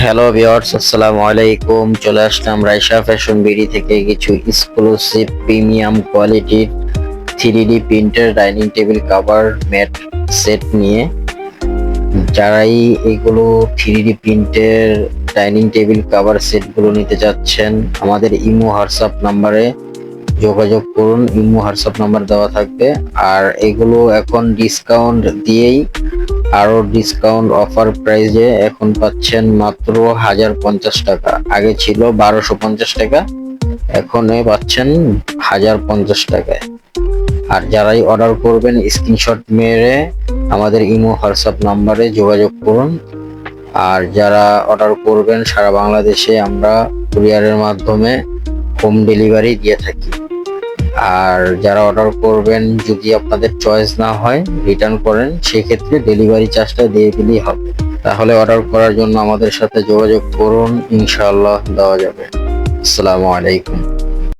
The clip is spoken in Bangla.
হ্যালো ভিউয়ার্স, আসসালামু আলাইকুম। চলে আসলাম রাইসা ফ্যাশন বিডি থেকে কিছু এক্সক্লুসিভ প্রিমিয়াম কোয়ালিটির 3D প্রিন্টের dining table cover mat set নিয়ে। যারাই এগুলো 3D প্রিন্টের ডাইনিং টেবিল কভার সেটগুলো নিতে চাচ্ছেন, আমাদের ইমো হোয়াটসঅ্যাপ নাম্বারে যোগাযোগ করুন। ইমো হোয়াটসঅ্যাপ নাম্বার দেওয়া থাকবে। আর এগুলো এখন ডিসকাউন্ট দিয়েই আরো ডিসকাউন্ট অফার প্রাইজে এখন পাচ্ছেন মাত্র 1050 টাকা। আগে ছিল 1250 টাকা, এখন পাচ্ছেন 1050 টাকায়। আর যারাই অর্ডার করবেন স্ক্রিনশট মেরে আমাদের ইমো হোয়াটসঅ্যাপ নাম্বারে যোগাযোগ করুন। আর যারা অর্ডার করবেন সারা বাংলাদেশে আমরা কুরিয়ারের মাধ্যমে হোম ডেলিভারি দিয়ে থাকি। আর যারা অর্ডার করবেন যদি আপনাদের চয়েস না হয় রিটার্ন করেন, সেক্ষেত্রে ডেলিভারি চার্জটা দিয়ে দিলেই হবে। তাহলে অর্ডার করার জন্য আমাদের সাথে যোগাযোগ করুন, ইনশাআল্লাহ দেওয়া যাবে। আসসালামু আলাইকুম।